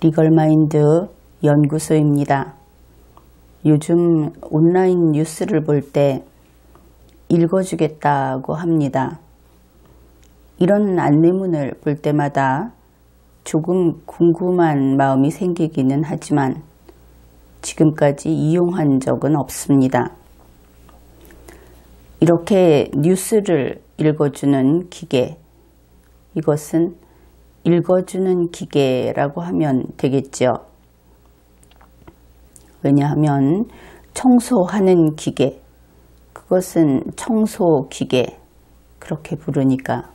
리걸마인드 연구소입니다. 요즘 온라인 뉴스를 볼 때 읽어주겠다고 합니다. 이런 안내문을 볼 때마다 조금 궁금한 마음이 생기기는 하지만 지금까지 이용한 적은 없습니다. 이렇게 뉴스를 읽어주는 기계, 이것은 읽어주는 기계라고 하면 되겠죠. 왜냐하면 청소하는 기계, 그것은 청소 기계, 그렇게 부르니까.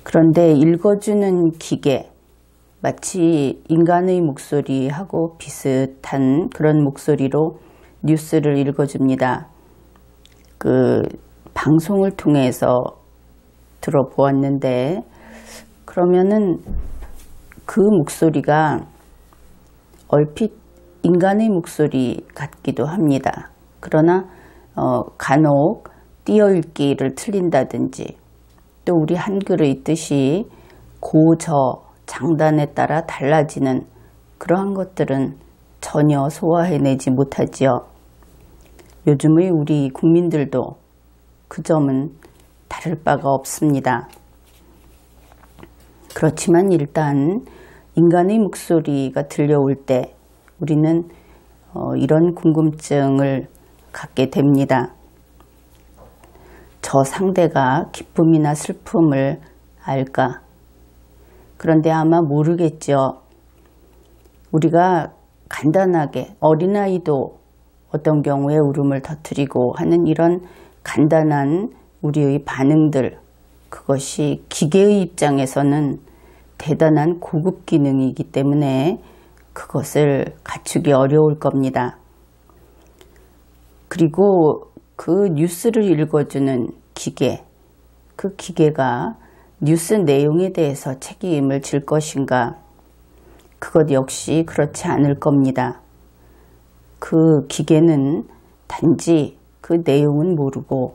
그런데 읽어주는 기계, 마치 인간의 목소리하고 비슷한 그런 목소리로 뉴스를 읽어줍니다. 방송을 통해서 들어보았는데, 그러면은 그 목소리가 얼핏 인간의 목소리 같기도 합니다. 그러나 간혹 띄어읽기를 틀린다든지 또 우리 한글의 뜻이 고, 저, 장단에 따라 달라지는 그러한 것들은 전혀 소화해내지 못하지요. 요즘의 우리 국민들도 그 점은 다를 바가 없습니다. 그렇지만 일단 인간의 목소리가 들려올 때 우리는 이런 궁금증을 갖게 됩니다. 저 상대가 기쁨이나 슬픔을 알까? 그런데 아마 모르겠죠. 우리가 간단하게 어린아이도 어떤 경우에 울음을 터뜨리고 하는 이런 간단한 우리의 반응들, 그것이 기계의 입장에서는 대단한 고급 기능이기 때문에 그것을 갖추기 어려울 겁니다. 그리고 그 뉴스를 읽어주는 기계, 그 기계가 뉴스 내용에 대해서 책임을 질 것인가? 그것 역시 그렇지 않을 겁니다. 그 기계는 단지 그 내용은 모르고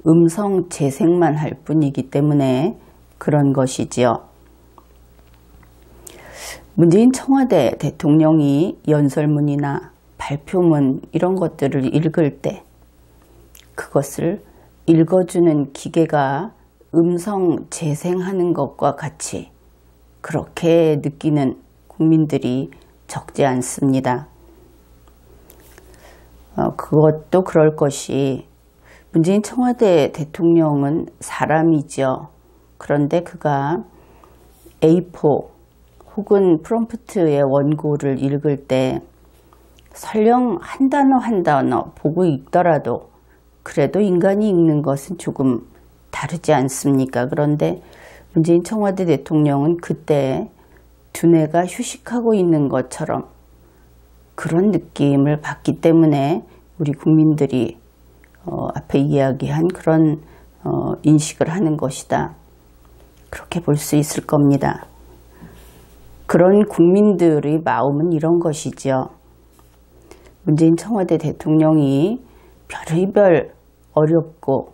음성 재생만 할 뿐이기 때문에 그런 것이지요. 문재인 청와대 대통령이 연설문이나 발표문 이런 것들을 읽을 때 그것을 읽어주는 기계가 음성 재생하는 것과 같이 그렇게 느끼는 국민들이 적지 않습니다. 그것도 그럴 것이 문재인 청와대 대통령은 사람이죠. 그런데 그가 A4 혹은 프롬프트의 원고를 읽을 때 설령 한 단어 한 단어 보고 읽더라도 그래도 인간이 읽는 것은 조금 다르지 않습니까? 그런데 문재인 청와대 대통령은 그때 두뇌가 휴식하고 있는 것처럼 그런 느낌을 받기 때문에 우리 국민들이 앞에 이야기한 그런 인식을 하는 것이다. 그렇게 볼 수 있을 겁니다. 그런 국민들의 마음은 이런 것이죠. 문재인 청와대 대통령이 별의별 어렵고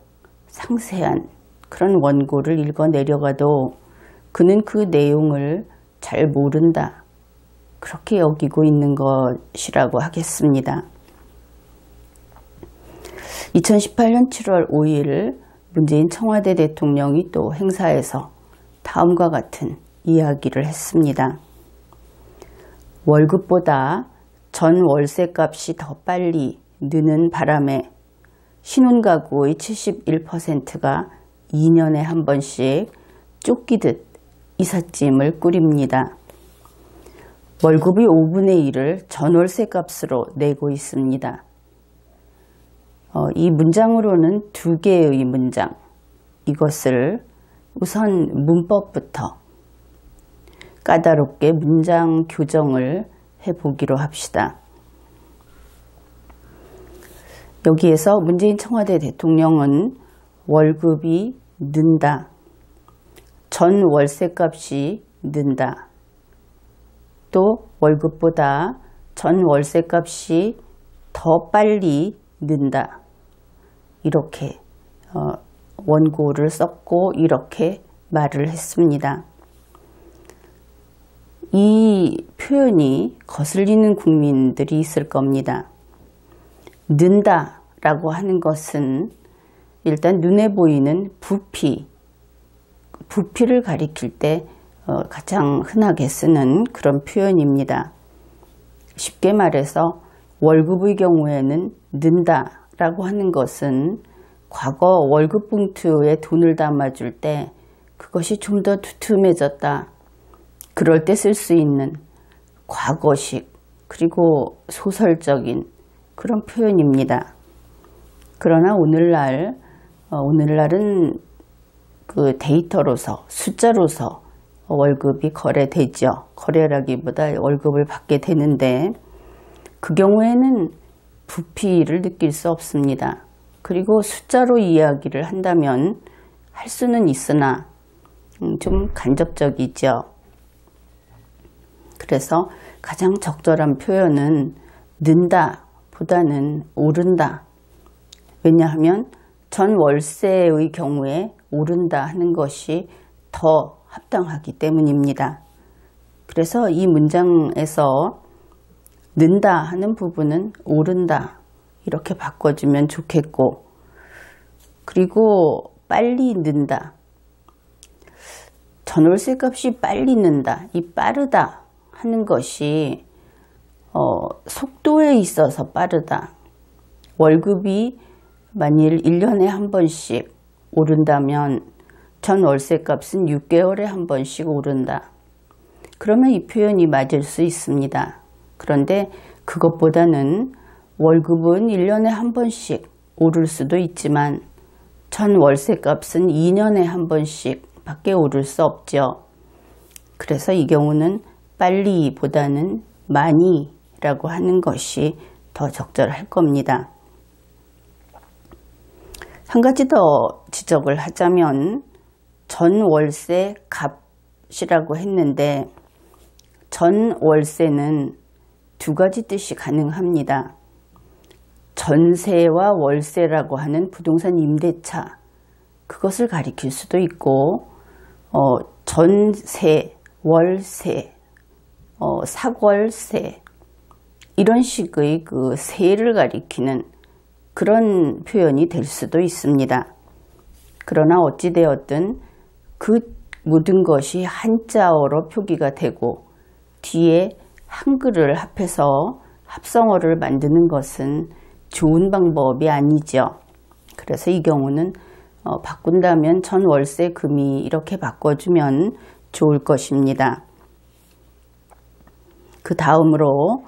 상세한 그런 원고를 읽어 내려가도 그는 그 내용을 잘 모른다. 그렇게 여기고 있는 것이라고 하겠습니다. 2018년 7월 5일 문재인 청와대 대통령이 또 행사에서 다음과 같은 이야기를 했습니다. 월급보다 전 월세값이 더 빨리 느는 바람에 신혼가구의 71%가 2년에 한 번씩 쫓기듯 이삿짐을 꾸립니다. 월급의 5분의 1을 전월세값으로 내고 있습니다. 이 문장으로는 두 개의 문장, 이것을 우선 문법부터 까다롭게 문장 교정을 해보기로 합시다. 여기에서 문재인 청와대 대통령은 월급이 는다, 전 월세값이 는다, 또 월급보다 전 월세값이 더 빨리 는다, 이렇게 원고를 썼고 이렇게 말을 했습니다. 이 표현이 거슬리는 국민들이 있을 겁니다. 는다 라고 하는 것은 일단 눈에 보이는 부피를 가리킬 때 가장 흔하게 쓰는 그런 표현입니다. 쉽게 말해서 월급의 경우에는 는다 라고 하는 것은 과거 월급 봉투에 돈을 담아줄 때 그것이 좀 더 두툼해졌다. 그럴 때 쓸 수 있는 과거식 그리고 소설적인 그런 표현입니다. 그러나 오늘날은 그 데이터로서 숫자로서 월급이 거래되죠. 거래라기보다 월급을 받게 되는데 그 경우에는 부피를 느낄 수 없습니다. 그리고 숫자로 이야기를 한다면 할 수는 있으나 좀 간접적이죠. 그래서 가장 적절한 표현은 는다 보다는 오른다. 왜냐하면 전 월세의 경우에 오른다 하는 것이 더 합당하기 때문입니다. 그래서 이 문장에서 는다 하는 부분은 오른다 이렇게 바꿔주면 좋겠고, 그리고 빨리 는다. 전월세 값이 빨리 는다. 이 빠르다 하는 것이 속도에 있어서 빠르다. 월급이 만일 1년에 한 번씩 오른다면 전 월세 값은 6개월에 한 번씩 오른다. 그러면 이 표현이 맞을 수 있습니다. 그런데 그것보다는 월급은 1년에 한 번씩 오를 수도 있지만 전 월세 값은 2년에 한 번씩 밖에 오를 수 없죠. 그래서 이 경우는 빨리보다는 많이라고 하는 것이 더 적절할 겁니다. 한 가지 더 지적을 하자면 전 월세 값이라고 했는데 전 월세는 두 가지 뜻이 가능합니다. 전세와 월세라고 하는 부동산 임대차, 그것을 가리킬 수도 있고 전세, 월세, 사월세 이런 식의 그 세를 가리키는 그런 표현이 될 수도 있습니다. 그러나 어찌되었든 그 모든 것이 한자어로 표기가 되고 뒤에 한글을 합해서 합성어를 만드는 것은 좋은 방법이 아니죠. 그래서 이 경우는 바꾼다면 전 월세 금이 이렇게 바꿔주면 좋을 것입니다. 그 다음으로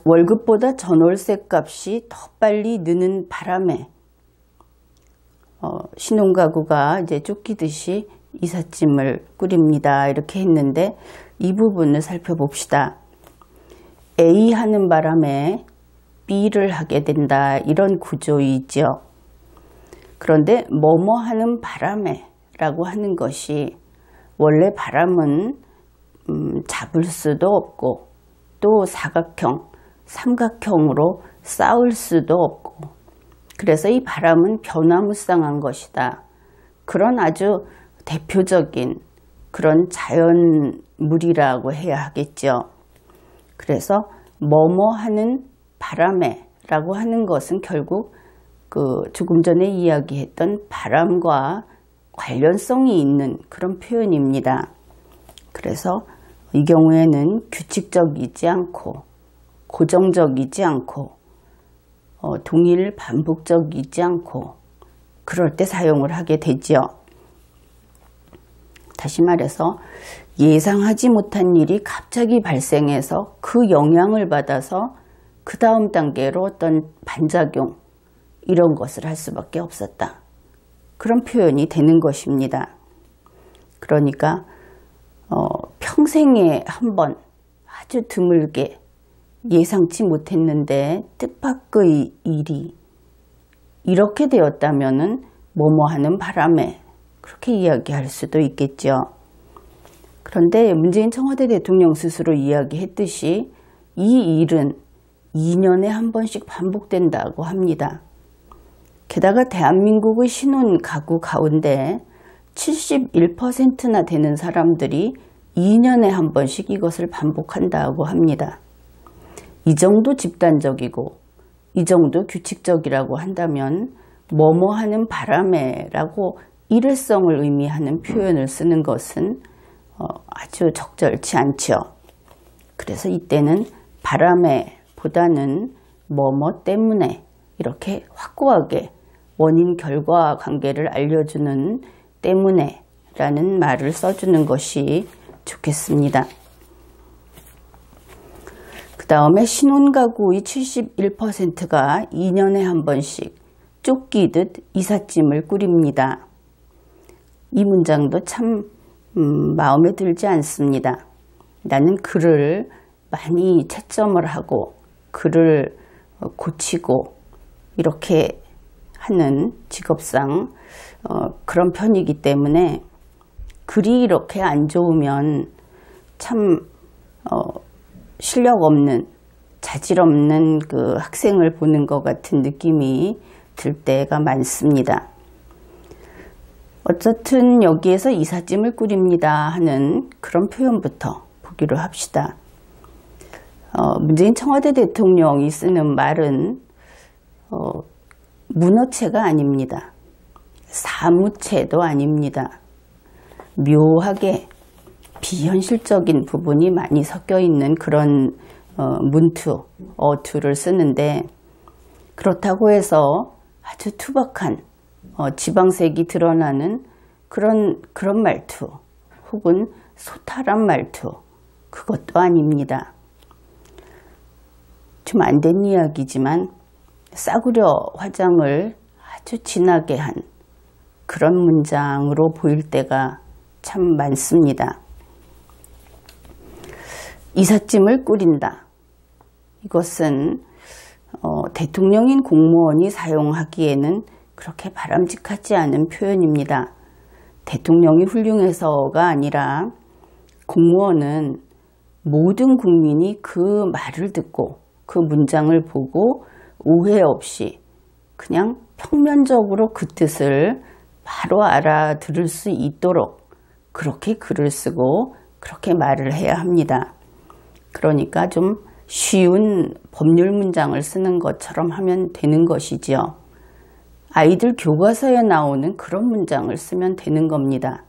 월급보다 전월세 값이 더 빨리 느는 바람에 신혼가구가 이제 쫓기듯이 이삿짐을 꾸립니다. 이렇게 했는데 이 부분을 살펴봅시다. A 하는 바람에 B를 하게 된다. 이런 구조이죠. 그런데 뭐뭐 하는 바람에 라고 하는 것이 원래 바람은 잡을 수도 없고 또 사각형, 삼각형으로 쌓을 수도 없고 그래서 이 바람은 변화무쌍한 것이다. 그런 아주 대표적인 그런 자연물이라고 해야 하겠죠. 그래서 뭐뭐 하는 바람에 라고 하는 것은 결국 그 조금 전에 이야기했던 바람과 관련성이 있는 그런 표현입니다. 그래서 이 경우에는 규칙적이지 않고 고정적이지 않고 동일 반복적이지 않고 그럴 때 사용을 하게 되죠. 다시 말해서 예상하지 못한 일이 갑자기 발생해서 그 영향을 받아서 그 다음 단계로 어떤 반작용 이런 것을 할 수밖에 없었다. 그런 표현이 되는 것입니다. 그러니까 평생에 한 번 아주 드물게 예상치 못했는데 뜻밖의 일이 이렇게 되었다면은 뭐뭐 하는 바람에 그렇게 이야기할 수도 있겠죠. 그런데 문재인 청와대 대통령 스스로 이야기했듯이 이 일은 2년에 한 번씩 반복된다고 합니다. 게다가 대한민국의 신혼 가구 가운데 71%나 되는 사람들이 2년에 한 번씩 이것을 반복한다고 합니다. 이 정도 집단적이고 이 정도 규칙적이라고 한다면 뭐뭐 하는 바람에라고 일회성을 의미하는 표현을 쓰는 것은 아주 적절치 않죠. 그래서 이때는 바람에보다는 뭐뭐 때문에 이렇게 확고하게 원인 결과 관계를 알려주는 때문에 라는 말을 써주는 것이 좋겠습니다. 그 다음에 신혼가구의 71%가 2년에 한 번씩 쫓기듯 이삿짐을 꾸립니다. 이 문장도 참 마음에 들지 않습니다. 나는 글을 많이 채점을 하고 글을 고치고 이렇게 하는 직업상 그런 편이기 때문에 글이 이렇게 안 좋으면 참 실력 없는, 자질 없는 그 학생을 보는 것 같은 느낌이 들 때가 많습니다. 어쨌든 여기에서 이삿짐을 꾸립니다 하는 그런 표현부터 보기로 합시다. 문재인 청와대 대통령이 쓰는 말은 문어체가 아닙니다. 사무체도 아닙니다. 묘하게 비현실적인 부분이 많이 섞여 있는 그런 문투, 어투를 쓰는데 그렇다고 해서 아주 투박한 지방색이 드러나는 그런 말투 혹은 소탈한 말투, 그것도 아닙니다. 좀 안 된 이야기지만 싸구려 화장을 아주 진하게 한 그런 문장으로 보일 때가 참 많습니다. 이삿짐을 꾸린다. 이것은 대통령인 공무원이 사용하기에는 그렇게 바람직하지 않은 표현입니다. 대통령이 훌륭해서가 아니라 공무원은 모든 국민이 그 말을 듣고 그 문장을 보고 오해 없이 그냥 평면적으로 그 뜻을 바로 알아들을 수 있도록 그렇게 글을 쓰고 그렇게 말을 해야 합니다. 그러니까 좀 쉬운 법률 문장을 쓰는 것처럼 하면 되는 것이지요. 아이들 교과서에 나오는 그런 문장을 쓰면 되는 겁니다.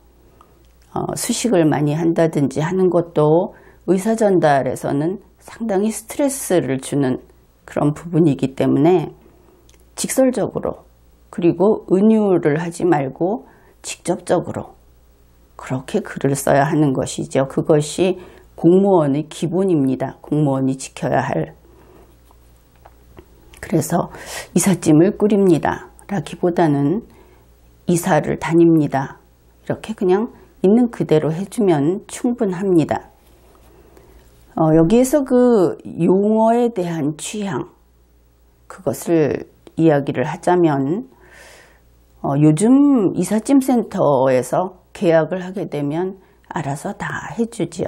수식을 많이 한다든지 하는 것도 의사 전달에서는 상당히 스트레스를 주는 그런 부분이기 때문에 직설적으로 그리고 은유를 하지 말고 직접적으로 그렇게 글을 써야 하는 것이죠. 그것이 공무원의 기본입니다. 공무원이 지켜야 할. 그래서 이삿짐을 꾸립니다 라기보다는 이사를 다닙니다. 이렇게 그냥 있는 그대로 해주면 충분합니다. 여기에서 그 용어에 대한 취향, 그것을 이야기를 하자면 요즘 이삿짐 센터에서 계약을 하게 되면 알아서 다 해주지요.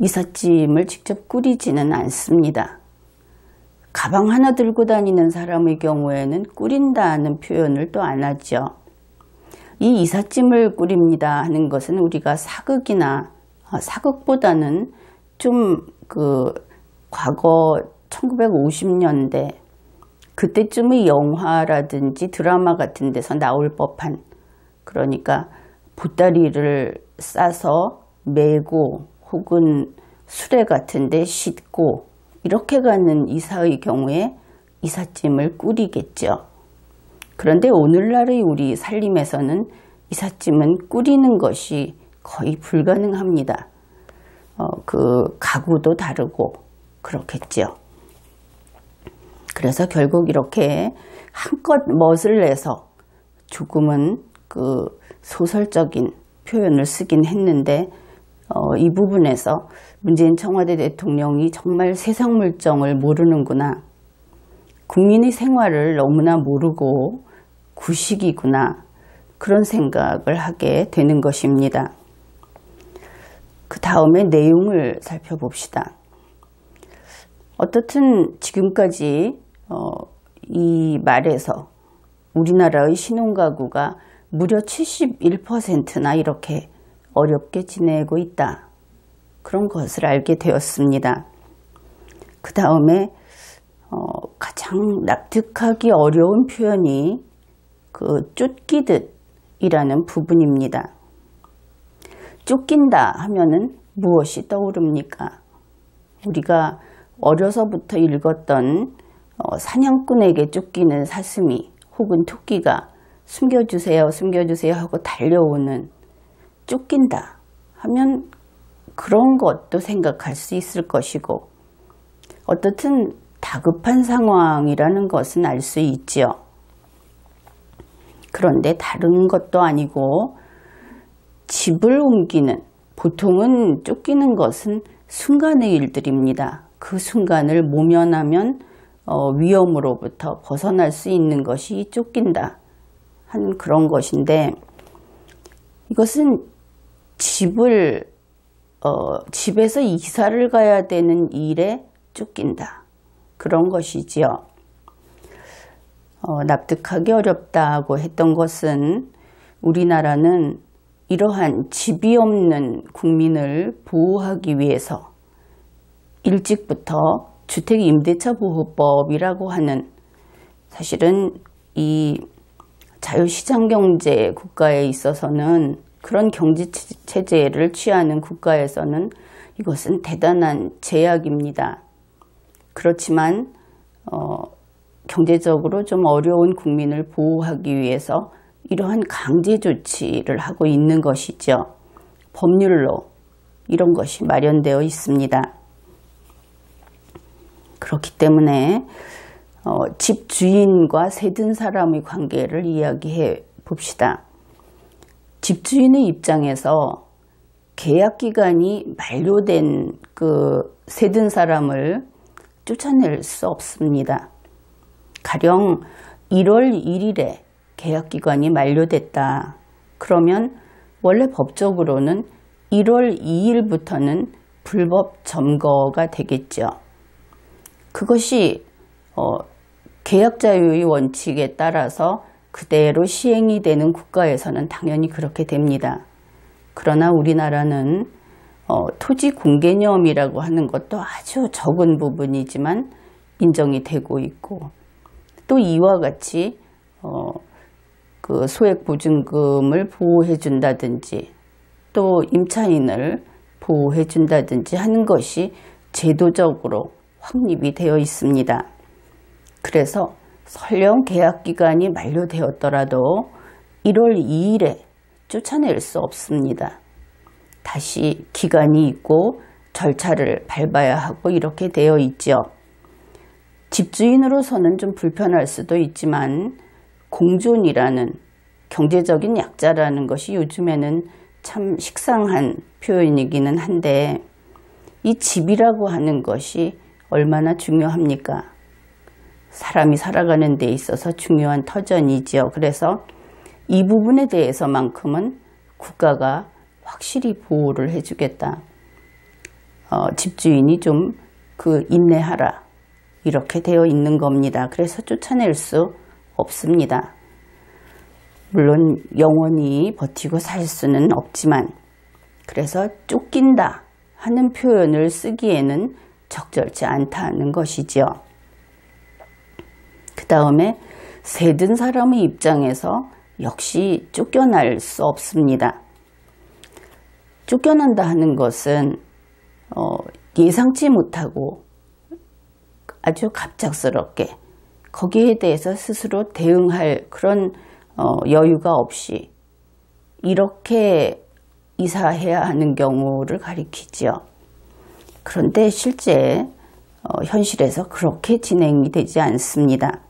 이삿짐을 직접 꾸리지는 않습니다. 가방 하나 들고 다니는 사람의 경우에는 꾸린다는 표현을 또 안 하죠. 이 이삿짐을 꾸립니다 하는 것은 우리가 사극이나 사극보다는 좀 그 과거 1950년대 그때쯤의 영화라든지 드라마 같은 데서 나올 법한, 그러니까 보따리를 싸서 메고 혹은 수레 같은 데 싣고 이렇게 가는 이사의 경우에 이삿짐을 꾸리겠죠. 그런데 오늘날의 우리 살림에서는 이삿짐은 꾸리는 것이 거의 불가능합니다. 그 가구도 다르고 그렇겠죠. 그래서 결국 이렇게 한껏 멋을 내서 조금은 그 소설적인 표현을 쓰긴 했는데 이 부분에서 문재인 청와대 대통령이 정말 세상 물정을 모르는구나, 국민의 생활을 너무나 모르고 구식이구나, 그런 생각을 하게 되는 것입니다. 그 다음에 내용을 살펴봅시다. 어떻든 지금까지 이 말에서 우리나라의 신혼가구가 무려 71%나 이렇게 어렵게 지내고 있다. 그런 것을 알게 되었습니다. 그 다음에 가장 납득하기 어려운 표현이 그 쫓기듯이라는 부분입니다. 쫓긴다 하면은 무엇이 떠오릅니까? 우리가 어려서부터 읽었던 사냥꾼에게 쫓기는 사슴이 혹은 토끼가 숨겨주세요, 숨겨주세요 하고 달려오는 쫓긴다 하면 그런 것도 생각할 수 있을 것이고, 어떻든 다급한 상황이라는 것은 알 수 있지요. 그런데 다른 것도 아니고 집을 옮기는, 보통은 쫓기는 것은 순간의 일들입니다. 그 순간을 모면하면 위험으로부터 벗어날 수 있는 것이 쫓긴다 하는 그런 것인데, 이것은 집에서 이사를 가야 되는 일에 쫓긴다, 그런 것이지요. 납득하기 어렵다고 했던 것은 우리나라는 이러한 집이 없는 국민을 보호하기 위해서 일찍부터 주택임대차보호법이라고 하는, 사실은 이 자유시장 경제 국가에 있어서는, 그런 경제체제를 취하는 국가에서는 이것은 대단한 제약입니다. 그렇지만 경제적으로 좀 어려운 국민을 보호하기 위해서 이러한 강제 조치를 하고 있는 것이죠. 법률로 이런 것이 마련되어 있습니다. 그렇기 때문에 집주인과 세든 사람의 관계를 이야기해 봅시다. 집주인의 입장에서 계약기간이 만료된 그 세든 사람을 쫓아낼 수 없습니다. 가령 1월 1일에 계약기간이 만료됐다. 그러면 원래 법적으로는 1월 2일부터는 불법 점거가 되겠죠. 그것이 계약자유의 원칙에 따라서 그대로 시행이 되는 국가에서는 당연히 그렇게 됩니다. 그러나 우리나라는 토지 공개념이라고 하는 것도 아주 적은 부분이지만 인정이 되고 있고, 또 이와 같이 그 소액보증금을 보호해 준다든지 또 임차인을 보호해 준다든지 하는 것이 제도적으로 확립이 되어 있습니다. 그래서 설령 계약기간이 만료되었더라도 1월 2일에 쫓아낼 수 없습니다. 다시 기간이 있고 절차를 밟아야 하고 이렇게 되어 있죠. 집주인으로서는 좀 불편할 수도 있지만 공존이라는, 경제적인 약자라는 것이 요즘에는 참 식상한 표현이기는 한데, 이 집이라고 하는 것이 얼마나 중요합니까? 사람이 살아가는 데 있어서 중요한 터전이지요. 그래서 이 부분에 대해서만큼은 국가가 확실히 보호를 해주겠다. 집주인이 좀 인내하라, 이렇게 되어 있는 겁니다. 그래서 쫓아낼 수 없습니다. 물론 영원히 버티고 살 수는 없지만, 그래서 쫓긴다 하는 표현을 쓰기에는 적절치 않다는 것이지요. 그 다음에 세든 사람의 입장에서 역시 쫓겨날 수 없습니다. 쫓겨난다 하는 것은 예상치 못하고 아주 갑작스럽게 거기에 대해서 스스로 대응할 그런 여유가 없이 이렇게 이사해야 하는 경우를 가리키지요. 그런데 실제 현실에서 그렇게 진행이 되지 않습니다.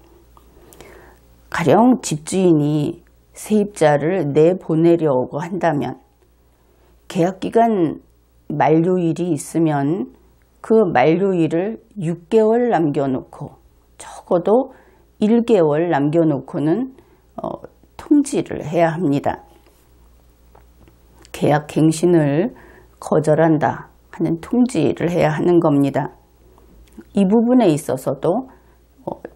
가령 집주인이 세입자를 내보내려고 한다면 계약기간 만료일이 있으면 그 만료일을 6개월 남겨놓고, 적어도 1개월 남겨놓고는 통지를 해야 합니다. 계약 갱신을 거절한다 하는 통지를 해야 하는 겁니다. 이 부분에 있어서도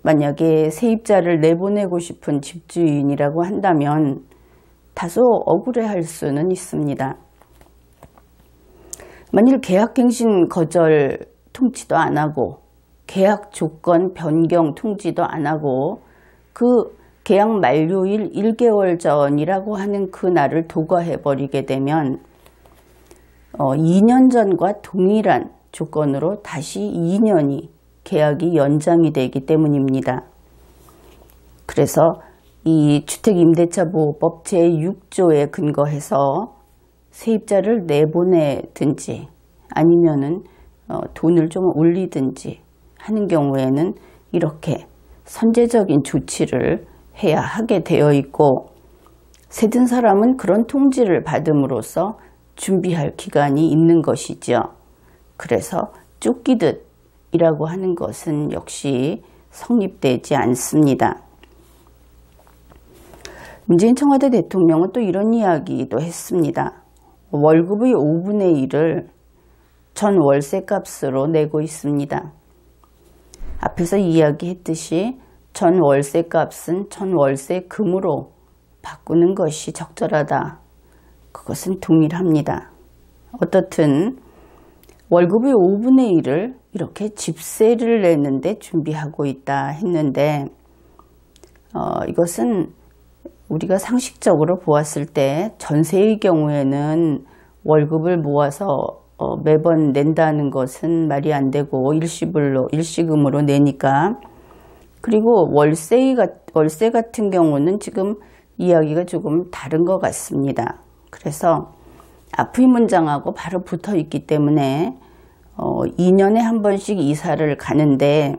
만약에 세입자를 내보내고 싶은 집주인이라고 한다면 다소 억울해할 수는 있습니다. 만일 계약갱신 거절 통지도 안 하고 계약 조건 변경 통지도 안 하고 그 계약 만료일 1개월 전이라고 하는 그 날을 도과해 버리게 되면 2년 전과 동일한 조건으로 다시 2년이 계약이 연장이 되기 때문입니다. 그래서 이 주택임대차보호법 제6조에 근거해서 세입자를 내보내든지 아니면은 돈을 좀 올리든지 하는 경우에는 이렇게 선제적인 조치를 해야 하게 되어 있고, 세든 사람은 그런 통지를 받음으로써 준비할 기간이 있는 것이죠. 그래서 쫓기듯이라고 하는 것은 역시 성립되지 않습니다. 문재인 청와대 대통령은 또 이런 이야기도 했습니다. 월급의 5분의 1을 전 월세 값으로 내고 있습니다. 앞에서 이야기했듯이 전 월세 값은 전 월세 금으로 바꾸는 것이 적절하다. 그것은 동일합니다. 어떻든 월급의 5분의 1을 이렇게 집세를 내는데 준비하고 있다 했는데 이것은 우리가 상식적으로 보았을 때 전세의 경우에는 월급을 모아서 매번 낸다는 것은 말이 안 되고 일시금으로 내니까, 그리고 월세 같은 경우는 지금 이야기가 조금 다른 것 같습니다. 그래서 앞의 문장하고 바로 붙어 있기 때문에 2년에 한 번씩 이사를 가는데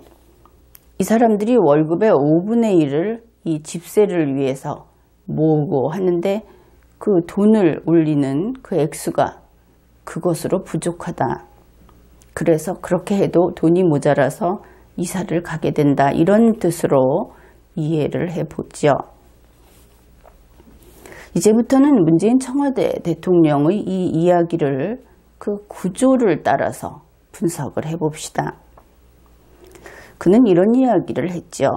이 사람들이 월급의 5분의 1을 이 집세를 위해서 모으고 하는데 그 돈을 올리는 그 액수가 그것으로 부족하다. 그래서 그렇게 해도 돈이 모자라서 이사를 가게 된다. 이런 뜻으로 이해를 해보죠. 이제부터는 문재인 청와대 대통령의 이 이야기를 그 구조를 따라서 분석을 해봅시다. 그는 이런 이야기를 했죠.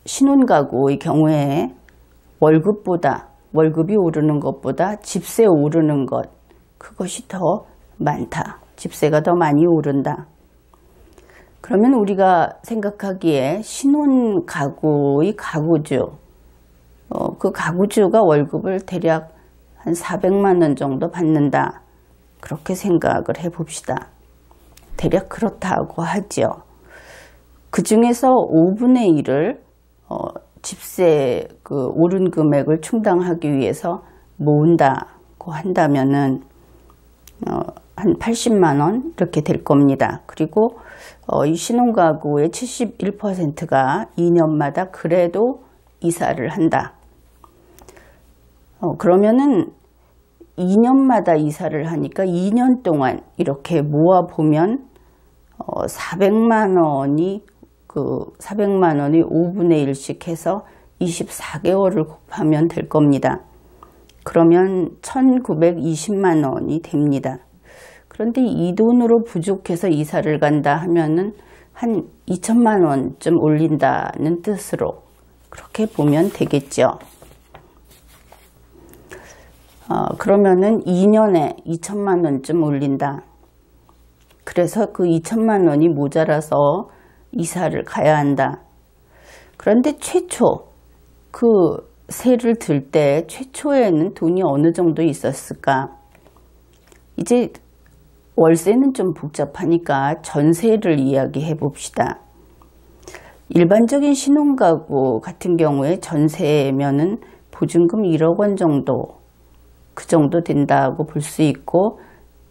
신혼가구의 경우에 월급이 오르는 것보다 집세 오르는 것, 그것이 더 많다. 집세가 더 많이 오른다. 그러면 우리가 생각하기에 신혼가구의 가구주, 그 가구주가 월급을 대략 한 400만 원 정도 받는다. 그렇게 생각을 해봅시다. 대략 그렇다고 하죠. 그 중에서 5분의 1을 집세 오른 금액을 충당하기 위해서 모은다고 한다면은 한 80만 원 이렇게 될 겁니다. 그리고 이 신혼가구의 71%가 2년마다 그래도 이사를 한다. 그러면은 2년마다 이사를 하니까 2년 동안 이렇게 모아보면 400만 원이 5분의 1씩 해서 24개월을 곱하면 될 겁니다. 그러면 1920만 원이 됩니다. 그런데 이 돈으로 부족해서 이사를 간다 하면은 한 2천만 원쯤 올린다는 뜻으로 그렇게 보면 되겠죠. 그러면은 2년에 2천만 원쯤 올린다. 그래서 그 2천만 원이 모자라서 이사를 가야 한다. 그런데 최초 그 세를 들 때 최초에는 돈이 어느 정도 있었을까? 이제 월세는 좀 복잡하니까 전세를 이야기해 봅시다. 일반적인 신혼가구 같은 경우에 전세면은 보증금 1억 원 정도, 그 정도 된다고 볼 수 있고,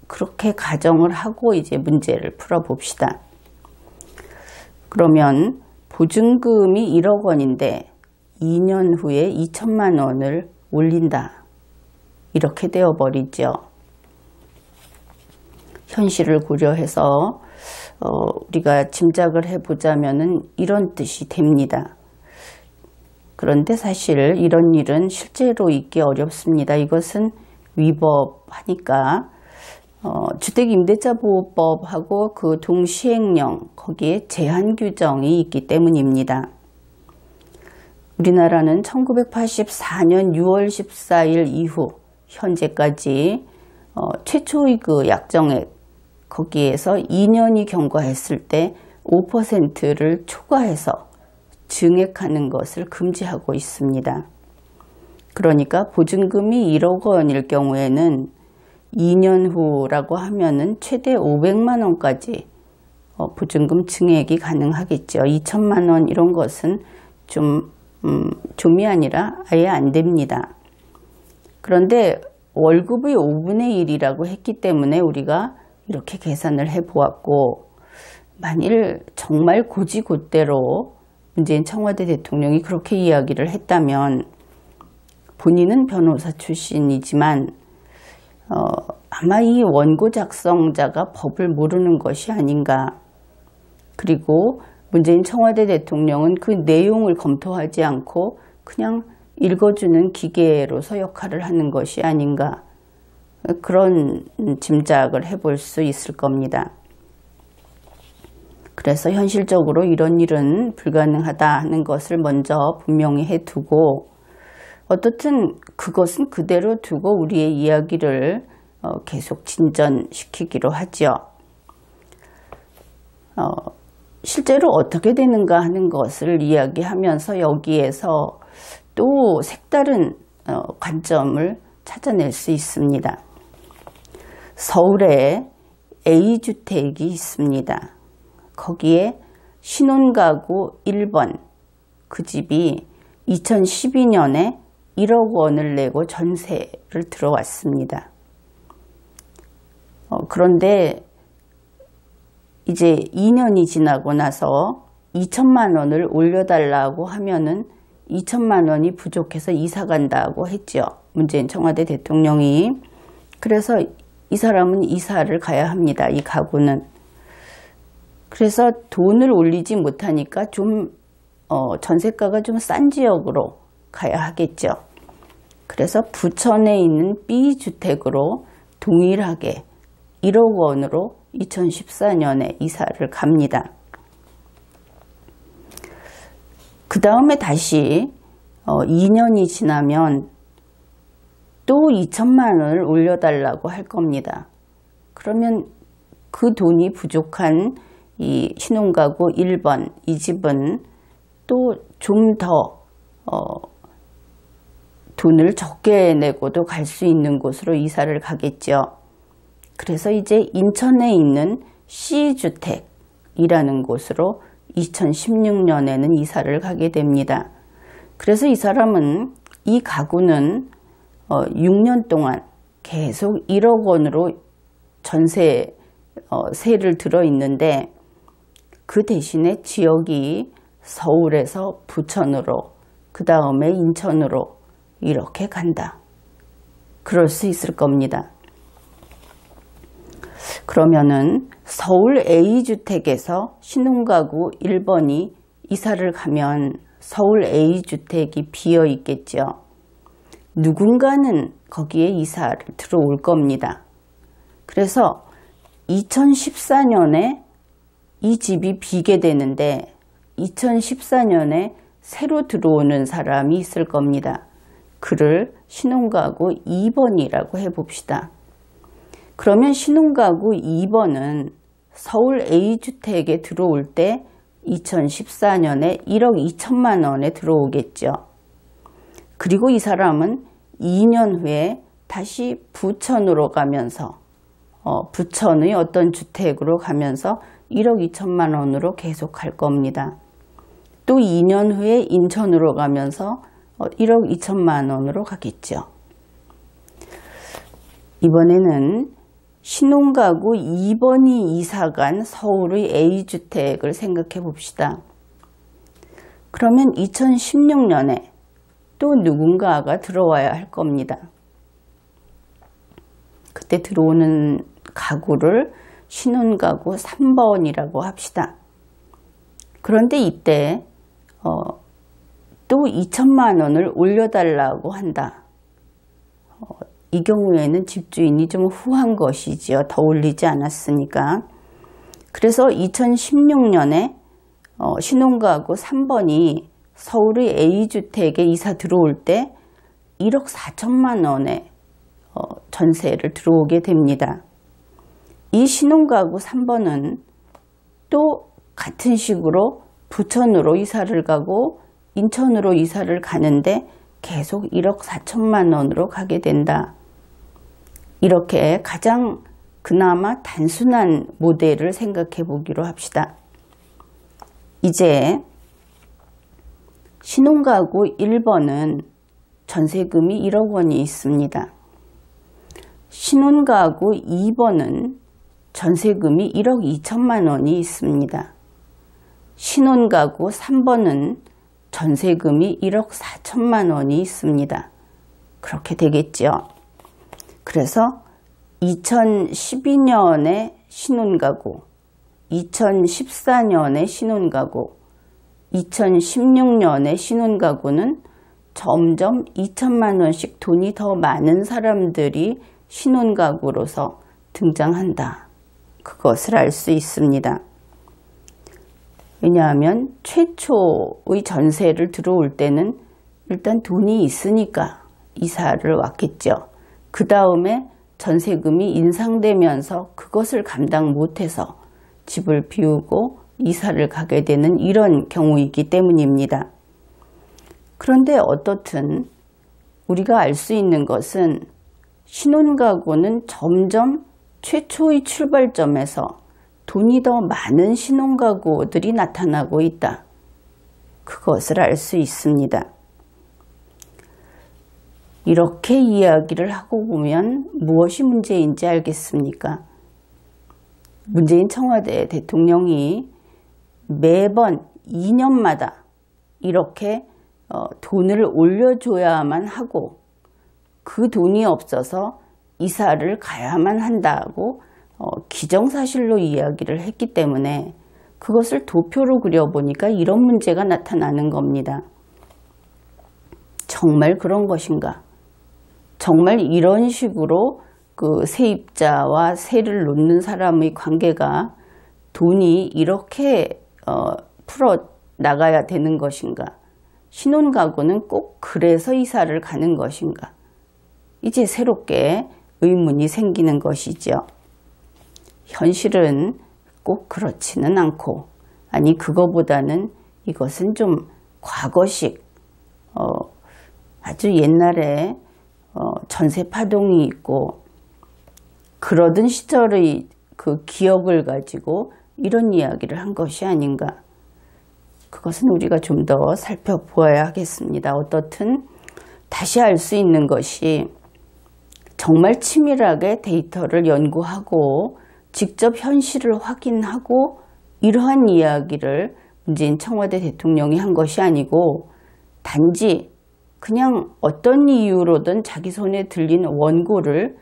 그렇게 가정을 하고 이제 문제를 풀어 봅시다. 그러면 보증금이 1억 원인데 2년 후에 2천만 원을 올린다. 이렇게 되어버리죠. 현실을 고려해서 우리가 짐작을 해보자면은 이런 뜻이 됩니다. 그런데 사실 이런 일은 실제로 있기 어렵습니다. 이것은 위법하니까 주택임대차보호법하고 그 동시행령 거기에 제한 규정이 있기 때문입니다. 우리나라는 1984년 6월 14일 이후 현재까지 최초의 그 약정액 거기에서 2년이 경과했을 때 5%를 초과해서 증액하는 것을 금지하고 있습니다. 그러니까 보증금이 1억 원일 경우에는 2년 후라고 하면은 최대 500만 원까지 보증금 증액이 가능하겠죠. 2천만 원 이런 것은 좀이 아니라 아예 안 됩니다. 그런데 월급의 5분의 1이라고 했기 때문에 우리가 이렇게 계산을 해 보았고, 만일 정말 고지고대로 문재인 청와대 대통령이 그렇게 이야기를 했다면, 본인은 변호사 출신이지만 아마 이 원고 작성자가 법을 모르는 것이 아닌가. 그리고 문재인 청와대 대통령은 그 내용을 검토하지 않고 그냥 읽어주는 기계로서 역할을 하는 것이 아닌가. 그런 짐작을 해볼 수 있을 겁니다. 그래서 현실적으로 이런 일은 불가능하다 하는 것을 먼저 분명히 해두고, 어떻든 그것은 그대로 두고 우리의 이야기를 계속 진전시키기로 하죠. 실제로 어떻게 되는가 하는 것을 이야기하면서 여기에서 또 색다른 관점을 찾아낼 수 있습니다. 서울에 A주택이 있습니다. 거기에 신혼가구 1번, 그 집이 2012년에 1억 원을 내고 전세를 들어왔습니다. 그런데 이제 2년이 지나고 나서 2천만 원을 올려달라고 하면은 2천만 원이 부족해서 이사 간다고 했죠. 문재인 청와대 대통령이. 그래서 이 사람은 이사를 가야 합니다. 이 가구는. 그래서 돈을 올리지 못하니까 좀 전세가가 좀 싼 지역으로 가야 하겠죠. 그래서 부천에 있는 B주택으로 동일하게 1억 원으로 2014년에 이사를 갑니다. 그 다음에 다시 2년이 지나면 또 2천만 원을 올려달라고 할 겁니다. 그러면 그 돈이 부족한 이 신혼가구 1번, 이 집은 또 좀 더 돈을 적게 내고도 갈 수 있는 곳으로 이사를 가겠죠. 그래서 이제 인천에 있는 C주택이라는 곳으로 2016년에는 이사를 가게 됩니다. 그래서 이 사람은 이 가구는 6년 동안 계속 1억 원으로 세를 들어 있는데, 그 대신에 지역이 서울에서 부천으로, 그 다음에 인천으로 이렇게 간다. 그럴 수 있을 겁니다. 그러면은 서울 A주택에서 신혼가구 1번이 이사를 가면 서울 A주택이 비어 있겠죠. 누군가는 거기에 이사를 들어올 겁니다. 그래서 2014년에 이 집이 비게 되는데 2014년에 새로 들어오는 사람이 있을 겁니다. 그를 신혼가구 2번이라고 해봅시다. 그러면 신혼가구 2번은 서울 A주택에 들어올 때 2014년에 1억 2천만 원에 들어오겠죠. 그리고 이 사람은 2년 후에 다시 부천으로 가면서 부천의 어떤 주택으로 가면서 1억 2천만 원으로 계속 갈 겁니다. 또 2년 후에 인천으로 가면서 1억 2천만 원으로 가겠죠. 이번에는 신혼가구 2번이 이사간 서울의 A주택을 생각해 봅시다. 그러면 2016년에 또 누군가가 들어와야 할 겁니다. 그때 들어오는 가구를 신혼가구 3번이라고 합시다. 그런데 이때 또 2천만 원을 올려달라고 한다. 이 경우에는 집주인이 좀 후한 것이지요. 더 올리지 않았으니까. 그래서 2016년에 신혼가구 3번이 서울의 A주택에 이사 들어올 때 1억 4천만 원의 전세를 들어오게 됩니다. 이 신혼가구 3번은 또 같은 식으로 부천으로 이사를 가고 인천으로 이사를 가는데 계속 1억 4천만 원으로 가게 된다. 이렇게 가장 그나마 단순한 모델을 생각해 보기로 합시다. 이제 신혼가구 1번은 전세금이 1억 원이 있습니다. 신혼가구 2번은 전세금이 1억 2천만 원이 있습니다. 신혼가구 3번은 전세금이 1억 4천만 원이 있습니다. 그렇게 되겠죠. 그래서 2012년에 신혼가구, 2014년에 신혼가구, 2016년에 신혼가구는 점점 2천만 원씩 돈이 더 많은 사람들이 신혼가구로서 등장한다. 그것을 알 수 있습니다. 왜냐하면 최초의 전세를 들어올 때는 일단 돈이 있으니까 이사를 왔겠죠. 그 다음에 전세금이 인상되면서 그것을 감당 못해서 집을 비우고 이사를 가게 되는 이런 경우이기 때문입니다. 그런데 어떻든 우리가 알 수 있는 것은 신혼가구는 점점 최초의 출발점에서 돈이 더 많은 신혼가구들이 나타나고 있다. 그것을 알 수 있습니다. 이렇게 이야기를 하고 보면 무엇이 문제인지 알겠습니까? 문재인 청와대 대통령이 매번 2년마다 이렇게 돈을 올려줘야만 하고 그 돈이 없어서 이사를 가야만 한다고 기정사실로 이야기를 했기 때문에 그것을 도표로 그려보니까 이런 문제가 나타나는 겁니다. 정말 그런 것인가? 정말 이런 식으로 그 세입자와 세를 놓는 사람의 관계가 돈이 이렇게 풀어 나가야 되는 것인가? 신혼가구는 꼭 그래서 이사를 가는 것인가? 이제 새롭게 의문이 생기는 것이죠. 현실은 꼭 그렇지는 않고, 아니 그거보다는 이것은 좀 과거식, 아주 옛날에 전세 파동이 있고 그러던 시절의 그 기억을 가지고 이런 이야기를 한 것이 아닌가. 그것은 우리가 좀 더 살펴보아야 하겠습니다. 어떻든 다시 알 수 있는 것이 정말 치밀하게 데이터를 연구하고 직접 현실을 확인하고 이러한 이야기를 문재인 청와대 대통령이 한 것이 아니고 단지 그냥 어떤 이유로든 자기 손에 들린 원고를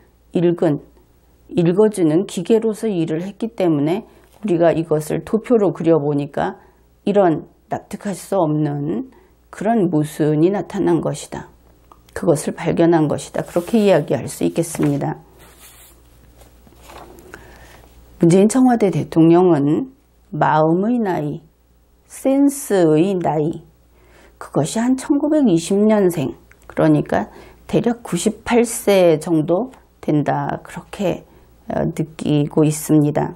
읽어주는 기계로서 일을 했기 때문에 우리가 이것을 도표로 그려보니까 이런 납득할 수 없는 그런 모순이 나타난 것이다. 그것을 발견한 것이다. 그렇게 이야기할 수 있겠습니다. 문재인 청와대 대통령은 마음의 나이, 센스의 나이, 그것이 한 1920년생, 그러니까 대략 98세 정도 된다. 그렇게 느끼고 있습니다.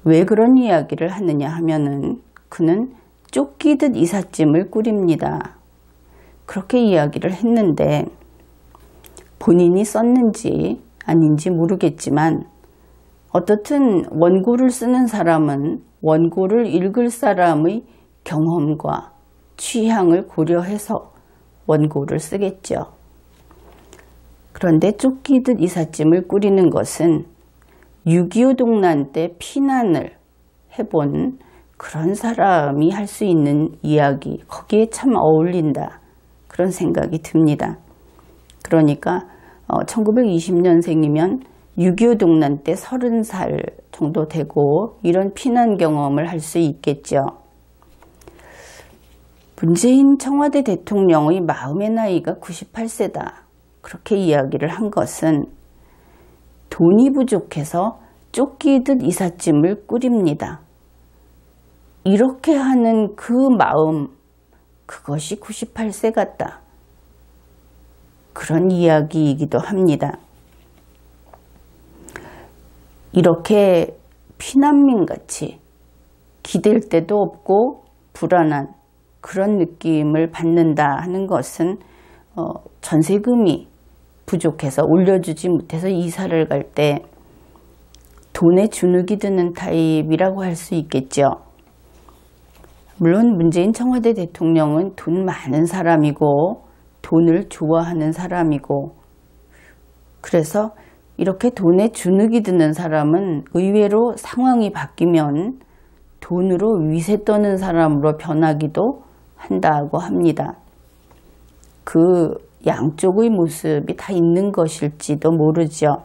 왜 그런 이야기를 하느냐 하면은 그는 쫓기듯 이삿짐을 꾸립니다. 그렇게 이야기를 했는데 본인이 썼는지 아닌지 모르겠지만 어떻든 원고를 쓰는 사람은 원고를 읽을 사람의 경험과 취향을 고려해서 원고를 쓰겠죠. 그런데 쫓기듯 이삿짐을 꾸리는 것은 6.25 동란 때 피난을 해본 그런 사람이 할 수 있는 이야기, 거기에 참 어울린다. 그런 생각이 듭니다. 그러니까 1920년생이면 6.25 동란 때 30살 정도 되고 이런 피난 경험을 할 수 있겠죠. 문재인 청와대 대통령의 마음의 나이가 98세다. 그렇게 이야기를 한 것은 돈이 부족해서 쫓기듯 이삿짐을 꾸립니다. 이렇게 하는 그 마음, 그것이 98세 같다. 그런 이야기이기도 합니다. 이렇게 피난민같이 기댈 데도 없고 불안한 그런 느낌을 받는다 하는 것은 전세금이 부족해서 올려주지 못해서 이사를 갈 때 돈에 주눅이 드는 타입이라고 할 수 있겠죠. 물론 문재인 청와대 대통령은 돈 많은 사람이고 돈을 좋아하는 사람이고, 그래서 이렇게 돈에 주눅이 드는 사람은 의외로 상황이 바뀌면 돈으로 위세 떠는 사람으로 변하기도 한다고 합니다. 그 양쪽의 모습이 다 있는 것일지도 모르죠.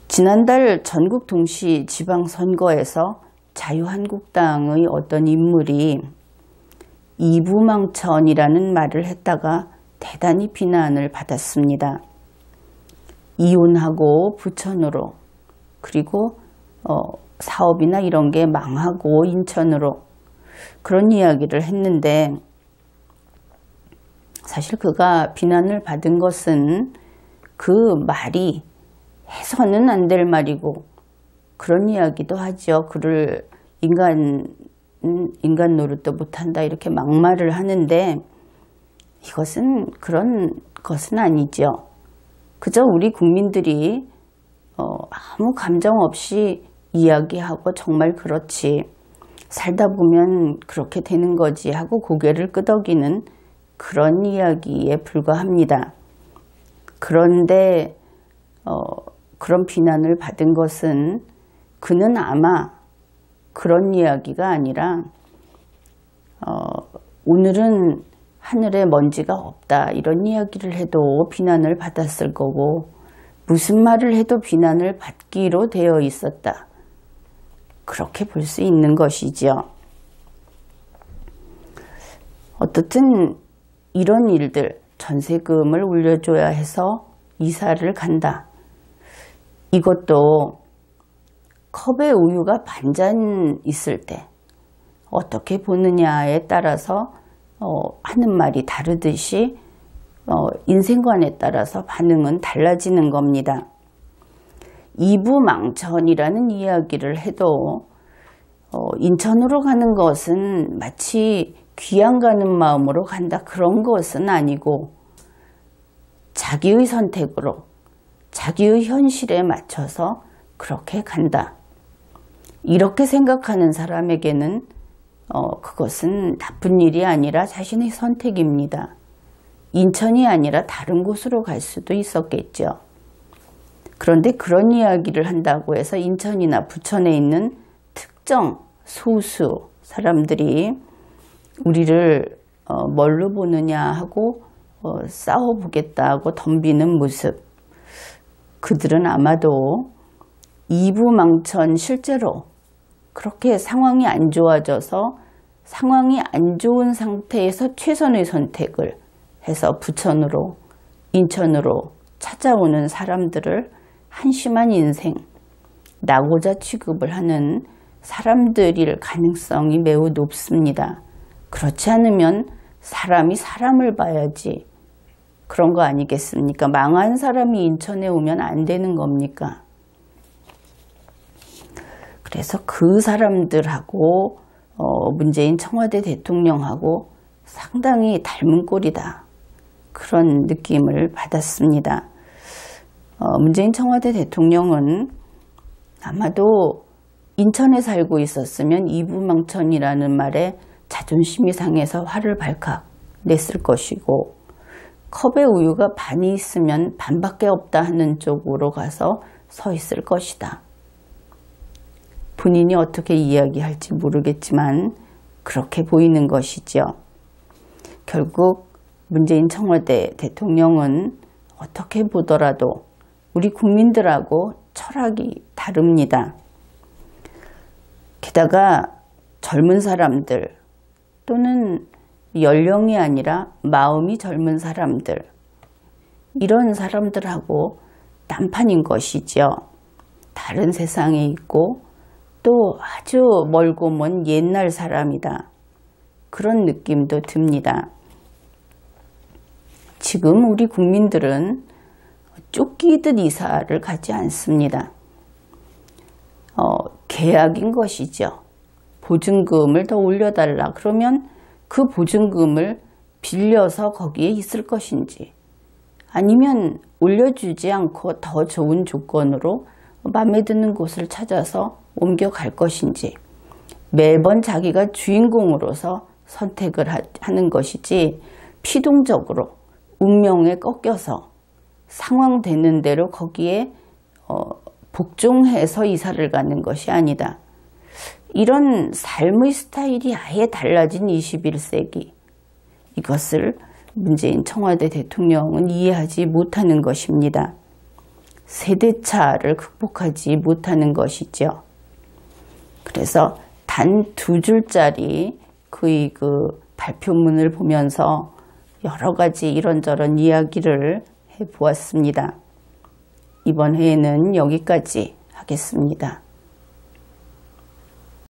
지난달 전국 동시 지방선거에서 자유한국당의 어떤 인물이 이부망천이라는 말을 했다가 대단히 비난을 받았습니다. 이혼하고 부천으로, 그리고 사업이나 이런 게 망하고 인천으로, 그런 이야기를 했는데, 사실 그가 비난을 받은 것은 그 말이 해서는 안 될 말이고, 그런 이야기도 하죠. 그를 인간 노릇도 못한다 이렇게 막말을 하는데, 이것은 그런 것은 아니죠. 그저 우리 국민들이 아무 감정 없이 이야기하고 정말 그렇지, 살다 보면 그렇게 되는 거지 하고 고개를 끄덕이는 그런 이야기에 불과합니다. 그런데 그런 비난을 받은 것은 그는 아마 그런 이야기가 아니라 오늘은 하늘에 먼지가 없다 이런 이야기를 해도 비난을 받았을 거고, 무슨 말을 해도 비난을 받기로 되어 있었다, 그렇게 볼 수 있는 것이죠. 어떻든 이런 일들, 전세금을 올려줘야 해서 이사를 간다, 이것도 컵에 우유가 반잔 있을 때 어떻게 보느냐에 따라서 하는 말이 다르듯이 인생관에 따라서 반응은 달라지는 겁니다. 이부망천이라는 이야기를 해도 인천으로 가는 것은 마치 귀양 가는 마음으로 간다, 그런 것은 아니고 자기의 선택으로 자기의 현실에 맞춰서 그렇게 간다, 이렇게 생각하는 사람에게는 그것은 나쁜 일이 아니라 자신의 선택입니다. 인천이 아니라 다른 곳으로 갈 수도 있었겠죠. 그런데 그런 이야기를 한다고 해서 인천이나 부천에 있는 특정 소수 사람들이 우리를 뭘로 보느냐 하고 싸워보겠다고 덤비는 모습, 그들은 아마도 이부망천, 실제로 그렇게 상황이 안 좋아져서 상황이 안 좋은 상태에서 최선의 선택을 해서 부천으로, 인천으로 찾아오는 사람들을 한심한 인생, 낙오자 취급을 하는 사람들일 가능성이 매우 높습니다. 그렇지 않으면 사람이 사람을 봐야지, 그런 거 아니겠습니까? 망한 사람이 인천에 오면 안 되는 겁니까? 그래서 그 사람들하고 문재인 청와대 대통령하고 상당히 닮은 꼴이다, 그런 느낌을 받았습니다. 문재인 청와대 대통령은 아마도 인천에 살고 있었으면 이부망천이라는 말에 자존심이 상해서 화를 발칵 냈을 것이고, 컵에 우유가 반이 있으면 반밖에 없다 하는 쪽으로 가서 서 있을 것이다. 본인이 어떻게 이야기할지 모르겠지만 그렇게 보이는 것이죠. 결국 문재인 청와대 대통령은 어떻게 보더라도 우리 국민들하고 철학이 다릅니다. 게다가 젊은 사람들, 또는 연령이 아니라 마음이 젊은 사람들, 이런 사람들하고 딴판인 것이죠. 다른 세상에 있고 또 아주 멀고 먼 옛날 사람이다, 그런 느낌도 듭니다. 지금 우리 국민들은 쫓기듯 이사를 가지 않습니다. 계약인 것이죠. 보증금을 더 올려달라 그러면 그 보증금을 빌려서 거기에 있을 것인지, 아니면 올려주지 않고 더 좋은 조건으로 마음에 드는 곳을 찾아서 옮겨갈 것인지, 매번 자기가 주인공으로서 선택을 하는 것이지 피동적으로 운명에 꺾여서 상황 되는 대로 거기에 복종해서 이사를 가는 것이 아니다. 이런 삶의 스타일이 아예 달라진 21세기, 이것을 문재인 청와대 대통령은 이해하지 못하는 것입니다. 세대차를 극복하지 못하는 것이죠. 그래서 단 2줄짜리 그의 발표문을 보면서 여러 가지 이런저런 이야기를 해보았습니다. 이번 회에는 여기까지 하겠습니다.